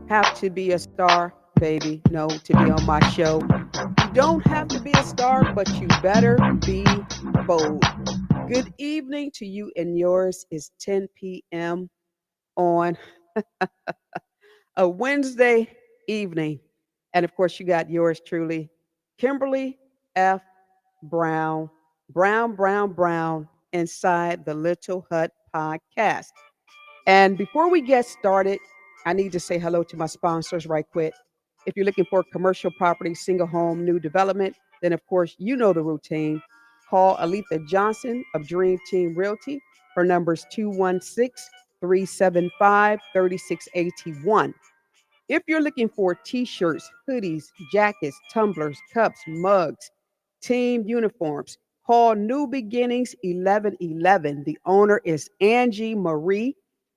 Have to be a star, baby. No, to be on my show. You don't have to be a star, but you better be bold. Good evening to you and yours. Is 10 p.m. on a Wednesday evening. And of course, you got yours truly, Kimberly F. Brown, Brown, inside the Little Hut podcast. And before we get started, I need to say hello to my sponsors right quick. If you're looking for commercial property, single home, new development, then of course you know the routine. Call Aletha Johnson of Dream Team Realty. Her number is 216 375 3681. If you're looking for t shirts, hoodies, jackets, tumblers, cups, mugs, team uniforms, call New Beginnings 1111. The owner is Angie Marie,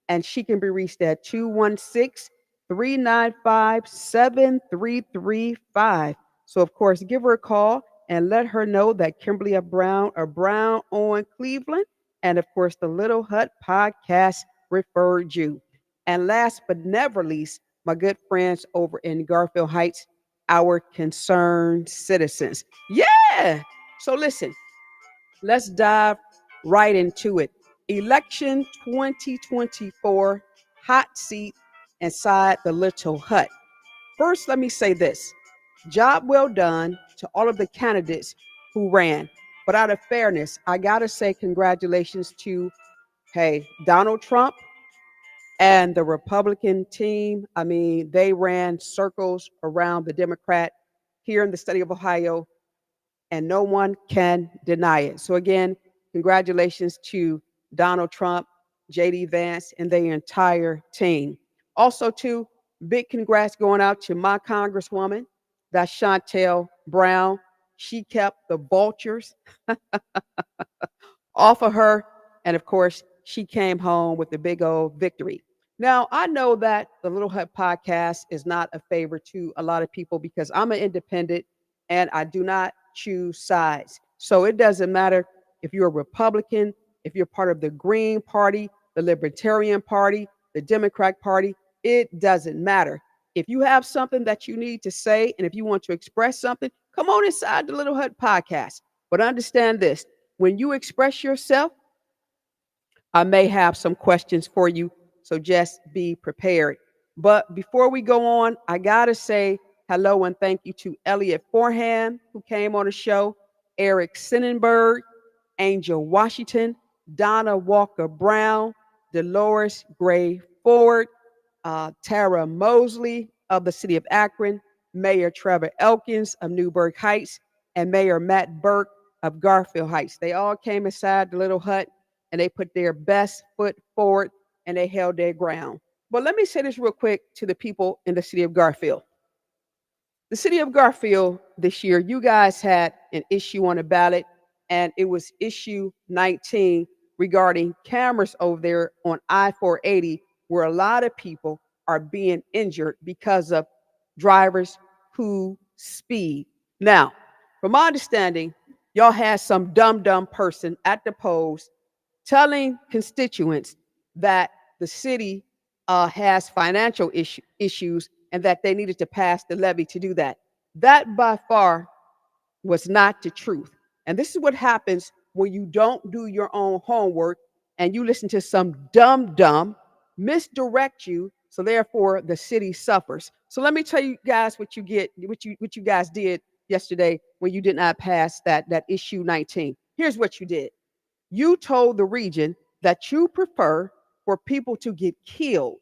and she can be reached at 216 395 7335. So, of course, give her a call and let her know that Kimberly F. Brown or Brown on Cleveland, and of course, the Little Hut podcast referred you. And last but never least, my good friends over in Garfield Heights, our concerned citizens. Yeah. So listen, let's dive right into it. Election 2024 hot seat inside the Little Hut. First, let me say this: job well done to all of the candidates who ran. But out of fairness, I got to say congratulations to, hey, Donald Trump and the Republican team. I mean, they ran circles around the Democrat here in the state of Ohio, and no one can deny it. So, again, congratulations to Donald Trump, JD Vance, and the entire team. Also, too, big congrats going out to my Congresswoman, that's Chantel Brown. She kept the vultures off of her. And of course, she came home with the big old victory. Now, I know that the Little Hut podcast is not a favor to a lot of people because I'm an independent and I do not choose sides. So it doesn't matter if you're a Republican, if you're part of the Green Party, the Libertarian Party, the Democrat Party, it doesn't matter. If you have something that you need to say and if you want to express something, come on inside the Little Hut podcast. But understand this: when you express yourself, I may have some questions for you, so just be prepared. But before we go on, I got to say hello and thank you to Elliot Forham, who came on the show, Eric Sennenberg, Angel Washington, Donna Walker Brown, Delores Gray Ford, Tara Mosley of the city of Akron, Mayor Trevor Elkins of Newburgh Heights, and Mayor Matt Burke of Garfield Heights. They all came inside the Little Hut and they put their best foot forward and they held their ground. But let me say this real quick to the people in the city of Garfield. The city of Garfield this year, you guys had an issue on the ballot, and it was issue 19 regarding cameras over there on I-480, where a lot of people are being injured because of drivers who speed. Now, from my understanding, y'all had some dumb person at the polls telling constituents that the city has financial issues and that they needed to pass the levy to do that. That by far was not the truth. And this is what happens when you don't do your own homework and you listen to some dumb misdirect you. So therefore, the city suffers. So let me tell you guys what you guys did yesterday when you did not pass that issue 19. Here's what you did: you told the region that you prefer for people to get killed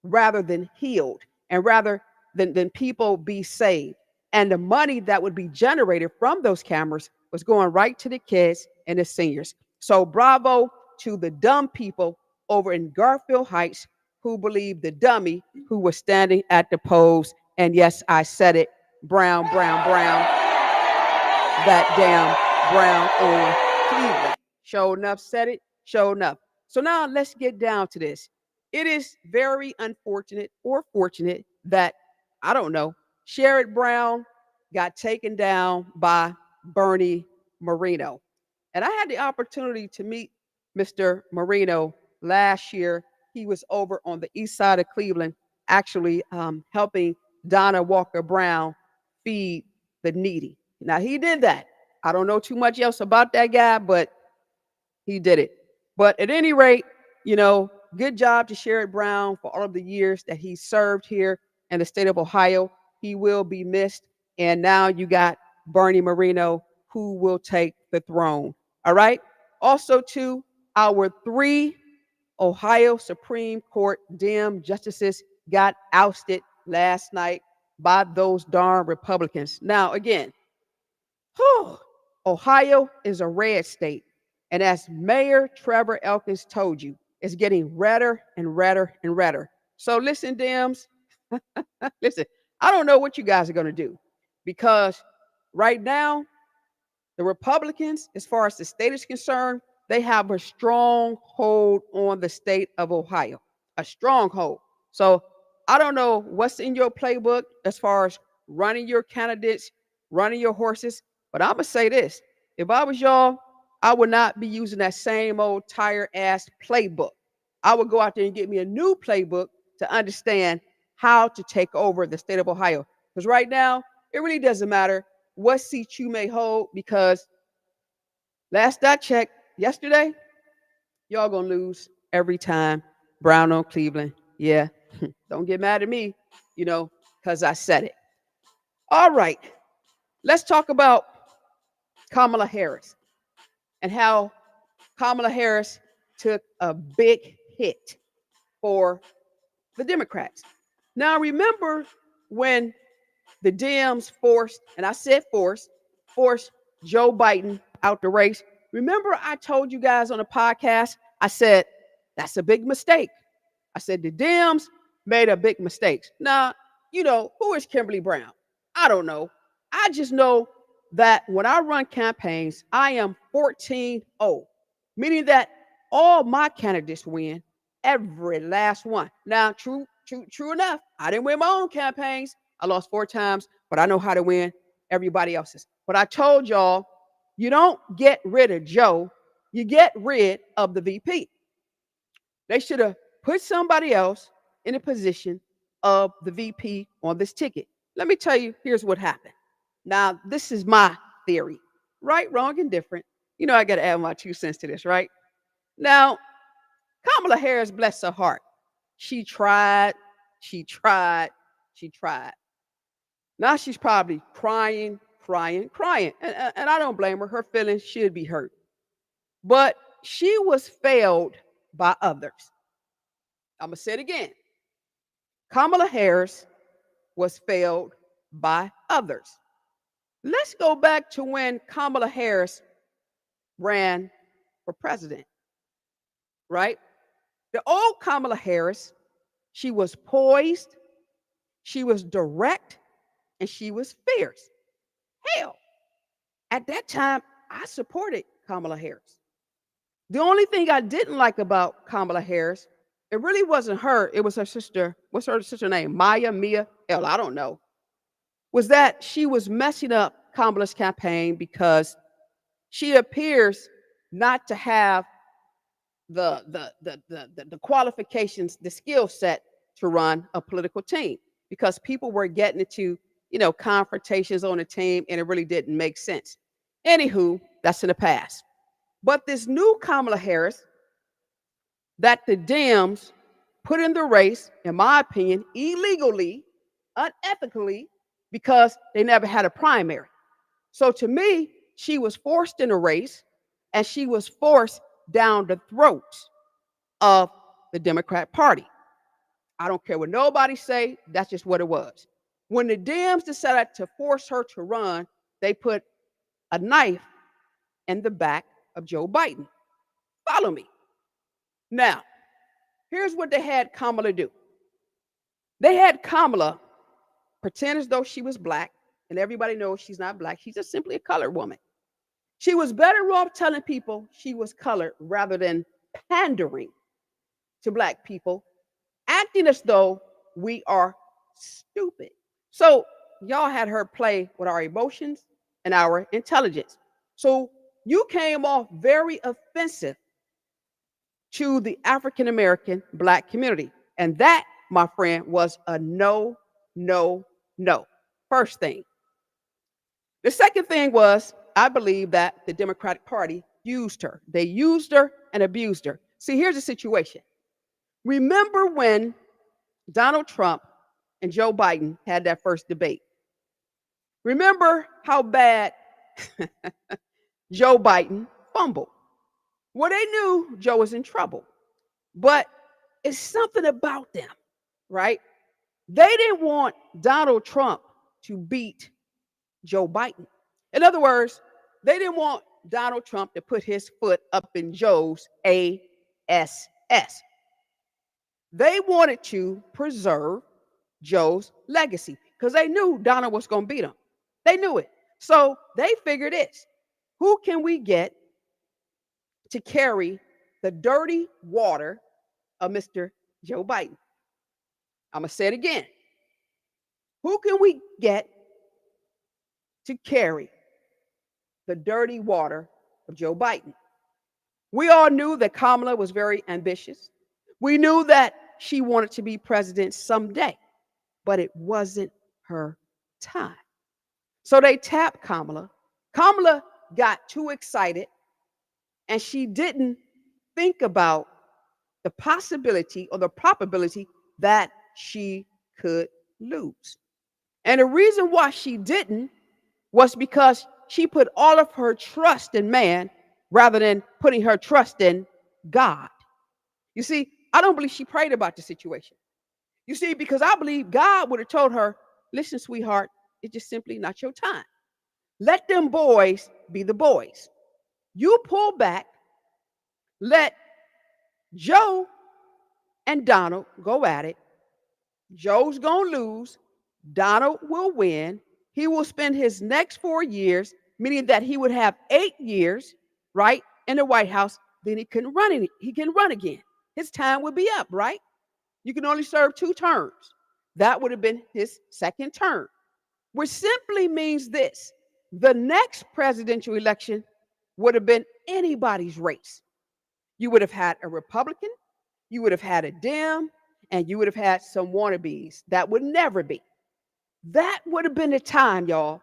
rather than healed, and rather than people be saved. And the money that would be generated from those cameras was going right to the kids and the seniors. So bravo to the dumb people over in Garfield Heights who believed the dummy who was standing at the polls. And yes, I said it: Brown, that damn Brown on Cleveland. Show enough said it, show enough. So now let's get down to this. it is very unfortunate or fortunate that, I don't know, Sherrod Brown got taken down by Bernie Marino. And I had the opportunity to meet Mr. Marino last year. He was over on the east side of Cleveland, actually helping Donna Walker Brown feed the needy. Now, he did that. I don't know too much else about that guy, but he did it. But at any rate, you know, good job to Sherrod Brown for all of the years that he served here in the state of Ohio. He will be missed. And now you got Bernie Marino, who will take the throne. All right. Also, too, our three Ohio Supreme Court Dem justices got ousted last night by those darn Republicans. Now, again, whew, Ohio is a red state. And as Mayor Trevor Elkins told you, it's getting redder and redder and redder. So listen, Dems, listen, I don't know what you guys are going to do because right now, the Republicans, as far as the state is concerned, they have a strong hold on the state of Ohio, a stronghold. So I don't know what's in your playbook as far as running your candidates, running your horses, but I'm going to say this. If I was y'all, I would not be using that same old tired ass playbook. I would go out there and get me a new playbook to understand how to take over the state of Ohio. Because right now, it really doesn't matter what seat you may hold because last I checked yesterday, y'all gonna lose every time. Brown on Cleveland. Yeah, don't get mad at me, you know, because I said it. All right, let's talk about Kamala Harris and how Kamala Harris took a big hit for the Democrats. Now, remember when the Dems forced, and I said forced Joe Biden out the race. Remember, I told you guys on the podcast, I said, that's a big mistake. I said, the Dems made a big mistake. Now, you know, who is Kimberly Brown? I don't know. I just know that when I run campaigns, I am 14-0, meaning that all my candidates win, every last one. Now, true enough, I didn't win my own campaigns. I lost 4 times, but I know how to win everybody else's. But I told y'all, you don't get rid of Joe, you get rid of the VP. They should have put somebody else in a position of the VP on this ticket. Let me tell you, here's what happened. Now, this is my theory. Right, wrong, and different. You know, I got to add my 2 cents to this, right? Now, Kamala Harris, bless her heart, she tried, she tried, she tried. Now she's probably crying. And I don't blame her. Her feelings should be hurt. But she was failed by others. I'm going to say it again. Kamala Harris was failed by others. Let's go back to when Kamala Harris ran for president, right? The old Kamala Harris, she was poised, she was direct, and she was fierce. Hell, at that time, I supported Kamala Harris. The only thing I didn't like about Kamala Harris, it really wasn't her, it was her sister. What's her sister name? Mia? Hell, I don't know. Was that she was messing up Kamala's campaign because she appears not to have the qualifications, the skill set to run a political team because people were getting into, you know, confrontations on the team and it really didn't make sense. Anywho, that's in the past. But this new Kamala Harris that the Dems put in the race, in my opinion, illegally, unethically, because they never had a primary. So to me, she was forced in a race and she was forced down the throats of the Democrat Party. I don't care what nobody say, that's just what it was. When the Dems decided to force her to run, they put a knife in the back of Joe Biden. Follow me. Now, here's what they had Kamala do. They had Kamala pretend as though she was black, and everybody knows she's not black. She's just simply a colored woman. She was better off telling people she was colored rather than pandering to black people acting as though we are stupid. So y'all had her play with our emotions and our intelligence. So you came off very offensive to the African American black community. And that, my friend, was a no, no, no. First thing. The second thing was, I believe that the Democratic Party used her. They used her and abused her. See, here's the situation. Remember when Donald Trump and Joe Biden had that first debate? Remember how bad Joe Biden fumbled? Well, they knew Joe was in trouble, but it's something about them, right? They didn't want Donald Trump to beat Joe Biden. In other words, they didn't want Donald Trump to put his foot up in Joe's ASS. They wanted to preserve Joe's legacy because they knew Donald was going to beat him. They knew it. So they figured this: who can we get to carry the dirty water of Mr. Joe Biden? I'm going to say it again. Who can we get to carry the dirty water of Joe Biden? We all knew that Kamala was very ambitious. We knew that she wanted to be president someday, but it wasn't her time. So they tapped Kamala. Kamala got too excited, and she didn't think about the possibility or the probability that she could lose. And the reason why she didn't was because she put all of her trust in man rather than putting her trust in God. You see, I don't believe she prayed about the situation. You see, because I believe God would have told her, listen, sweetheart, it's just simply not your time. Let them boys be the boys. You pull back, let Joe and Donald go at it. Joe's going to lose. Donald will win. He will spend his next 4 years, meaning that he would have 8 years, right, in the White House. Then he can run. He can run again. His time would be up, right? You can only serve 2 terms. That would have been his second term, which simply means this: the next presidential election would have been anybody's race. You would have had a Republican, you would have had a Dem, and you would have had some wannabes. That would never be. That would have been the time, y'all,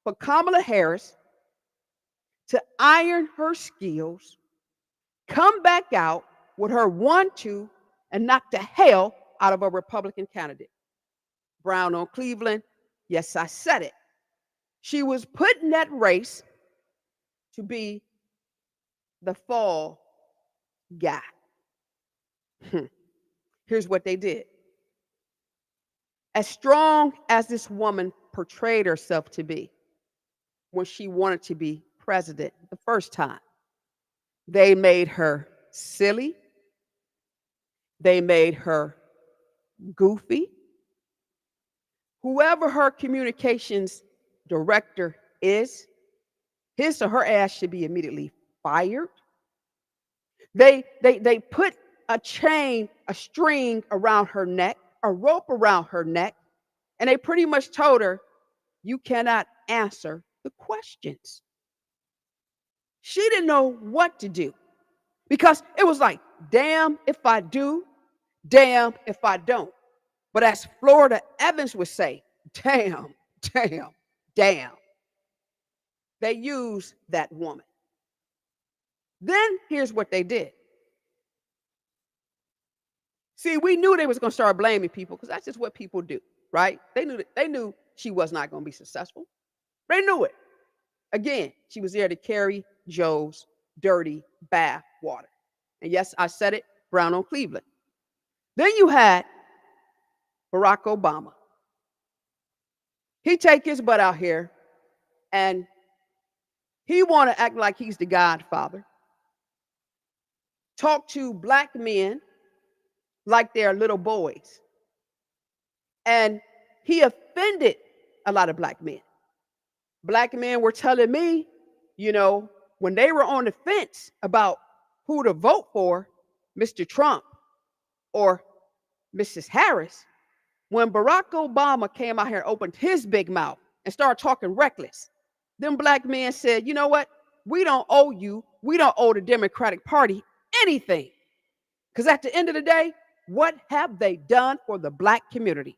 for Kamala Harris to iron her skills, come back out with her 1-2, and knock the hell out of a Republican candidate. Brown on Cleveland, yes, I said it. She was put in that race to be the fall guy. Here's what they did. As strong as this woman portrayed herself to be when she wanted to be president the first time, they made her silly. They made her goofy. Whoever her communications director is, his or her ass should be immediately fired. They put a chain, a string around her neck, a rope around her neck, and they pretty much told her, you cannot answer the questions. She didn't know what to do because it was like, damn if I do, damn if I don't. But as Florida Evans would say, damn, damn, damn. They used that woman. Then here's what they did. See, we knew they was going to start blaming people because that's just what people do, right? They knew she was not going to be successful. They knew it. Again, she was there to carry Joe's dirty bath water. And yes, I said it, Brown on Cleveland. Then you had Barack Obama. He take his butt out here and he want to act like he's the godfather. Talk to black men like they're little boys. And he offended a lot of black men. Black men were telling me, when they were on the fence about who to vote for, Mr. Trump or Mrs. Harris, when Barack Obama came out here and opened his big mouth and started talking reckless, them black men said, you know what? We don't owe you, we don't owe the Democratic Party anything. Because at the end of the day, what have they done for the black community?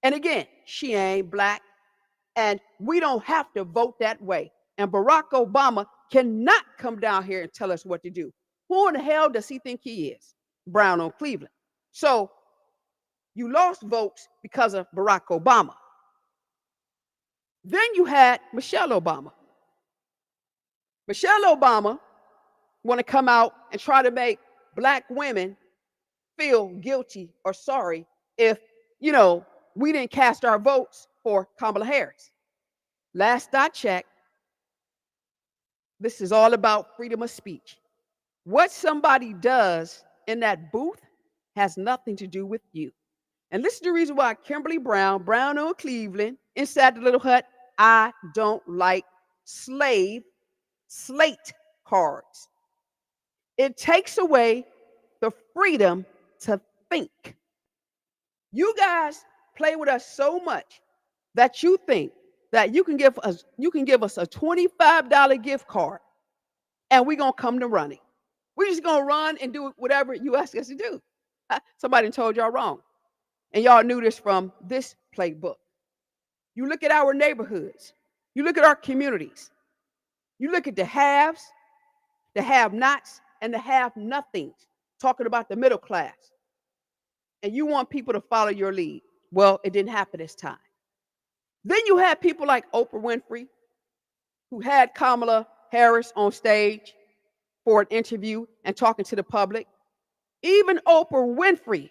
And again, she ain't black, and we don't have to vote that way. And Barack Obama cannot come down here and tell us what to do. Who in the hell does he think he is? Brown on Cleveland. So you lost votes because of Barack Obama. Then you had Michelle Obama. Michelle Obama want to come out and try to make black women feel guilty or sorry if, we didn't cast our votes for Kamala Harris. Last I checked, this is all about freedom of speech. What somebody does in that booth has nothing to do with you. And this is the reason why Kimberly Brown on Cleveland, inside the little hut, I don't like slate cards. It takes away the freedom to think. You guys play with us so much that you think that you can give us a $25 gift card and we're going to come to running. We're just going to run and do whatever you ask us to do. Somebody told y'all wrong. And y'all knew this from this playbook. You look at our neighborhoods. You look at our communities. You look at the haves, the have-nots, and the have-nothings, talking about the middle class. And you want people to follow your lead. Well, it didn't happen this time. Then you had people like Oprah Winfrey, who had Kamala Harris on stage for an interview and talking to the public. Even Oprah Winfrey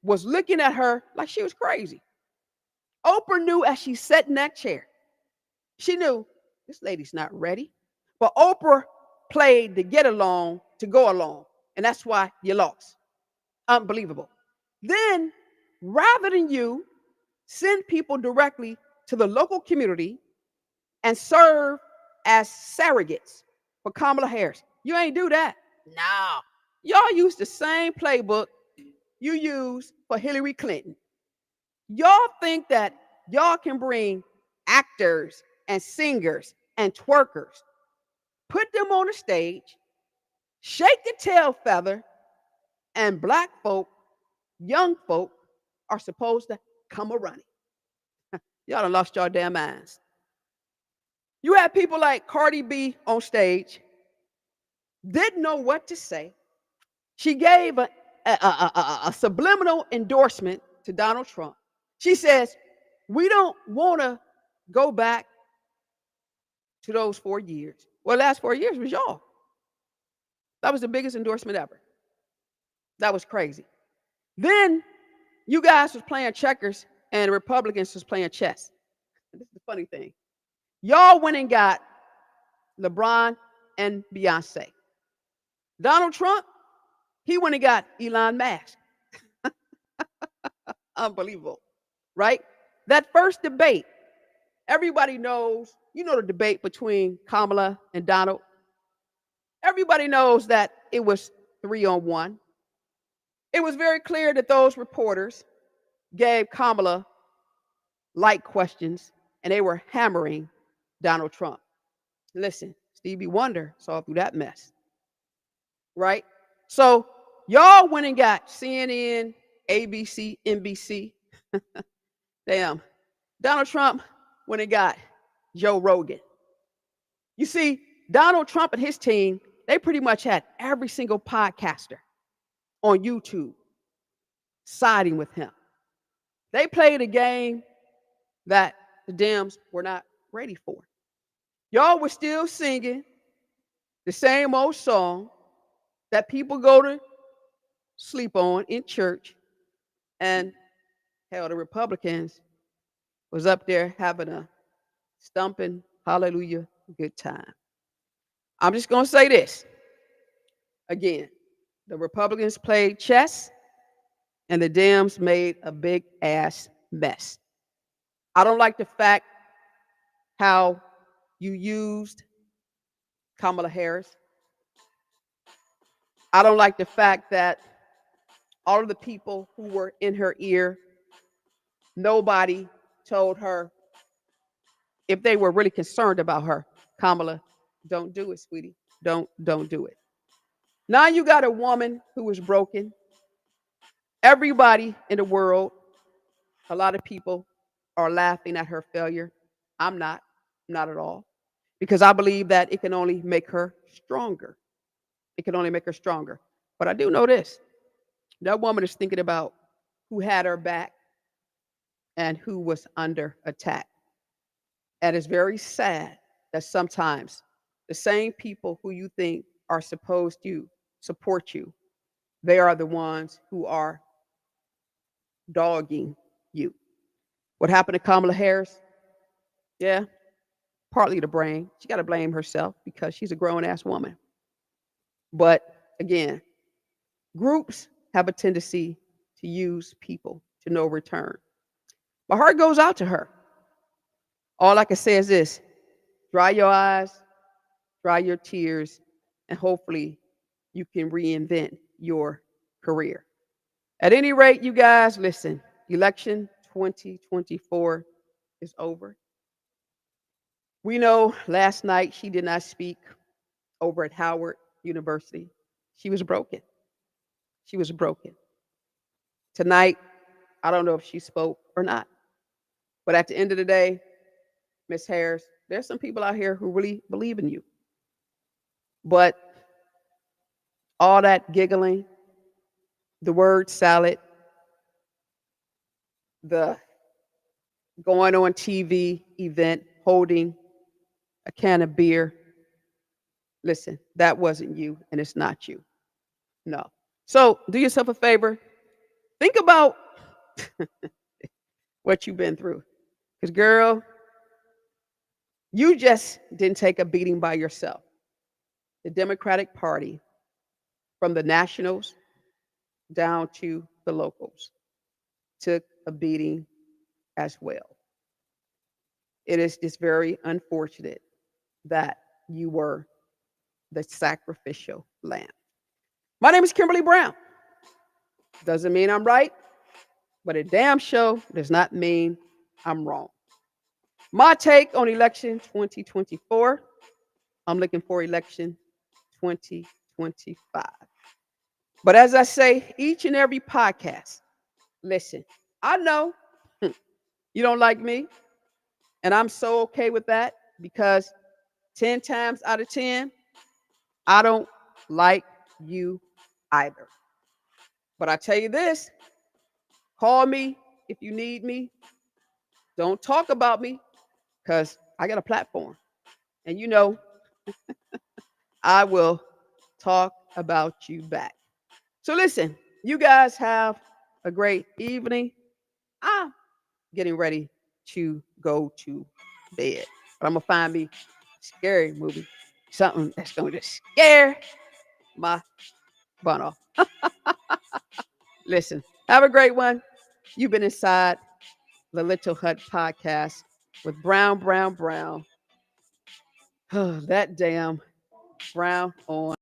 was looking at her like she was crazy. Oprah knew as she sat in that chair, she knew this lady's not ready. But Oprah played the get along to go along, and that's why you lost. Unbelievable. Then, rather than you send people directly to the local community and serve as surrogates for Kamala Harris, you ain't do that. No. Y'all use the same playbook you used for Hillary Clinton. Y'all think that y'all can bring actors and singers and twerkers, put them on the stage, shake the tail feather, and black folk, young folk, are supposed to come a running. Y'all done lost y'all damn minds. You had people like Cardi B on stage, didn't know what to say. She gave a subliminal endorsement to Donald Trump. She says, we don't want to go back to those 4 years. Well, the last 4 years was y'all. That was the biggest endorsement ever. That was crazy. Then you guys was playing checkers and the Republicans was playing chess. This is the funny thing. Y'all went and got LeBron and Beyonce. Donald Trump, he went and got Elon Musk. Unbelievable, right? That first debate, everybody knows, the debate between Kamala and Donald. Everybody knows that it was 3-on-1. It was very clear that those reporters gave Kamala light questions and they were hammering Donald Trump. Listen, Stevie Wonder saw through that mess, right? So y'all went and got CNN, ABC, NBC. Damn. Donald Trump went and got Joe Rogan. You see, Donald Trump and his team, they pretty much had every single podcaster on YouTube siding with him. They played a game that the Dems were not ready for. Y'all were still singing the same old song that people go to sleep on in church, and hell, the Republicans was up there having a stumping hallelujah good time. I'm just going to say this again. The Republicans played chess and the Dems made a big ass mess. I don't like the fact how you used Kamala Harris. I don't like the fact that All of the people who were in her ear, nobody told her if they were really concerned about her. Kamala, don't do it, sweetie. Don't do it. Now you got a woman who is broken. Everybody in the world, a lot of people are laughing at her failure. I'm not at all. Because I believe that it can only make her stronger. It can only make her stronger. But I do know this, that woman is thinking about who had her back and who was under attack. And it's very sad that sometimes the same people who you think are supposed to support you, they are the ones who are dogging you. What happened to Kamala Harris? Yeah, partly the brain. She got to blame herself because she's a grown ass woman. But again, groups have a tendency to use people to no return. My heart goes out to her. All I can say is this: dry your eyes, dry your tears, and hopefully you can reinvent your career. At any rate, you guys, listen, election 2024 is over. We know last night she did not speak over at Howard University. She was broken. She was broken. Tonight, I don't know if she spoke or not. But at the end of the day, Miss Harris, there's some people out here who really believe in you. But all that giggling, the word salad, the going on TV event holding a can of beer, listen, that wasn't you and it's not you. No. So do yourself a favor. Think about what you've been through. Because, girl, you just didn't take a beating by yourself. The Democratic Party, from the nationals down to the locals, took a beating as well. It is just very unfortunate that you were the sacrificial lamb. My name is Kimberly Brown. Doesn't mean I'm right, but a damn show does not mean I'm wrong. My take on election 2024, I'm looking for election 2025. But as I say, each and every podcast, listen, I know you don't like me, and I'm so okay with that because 10 times out of 10, I don't like you either. But I tell you this, call me if you need me. Don't talk about me because I got a platform. And you know, I will talk about you back. So listen, you guys have a great evening. I'm getting ready to go to bed. But I'm going to find me a scary movie, something that's going to scare my bun off. Listen, have a great one. You've been inside the Little Hut podcast with Brown. That damn Brown on.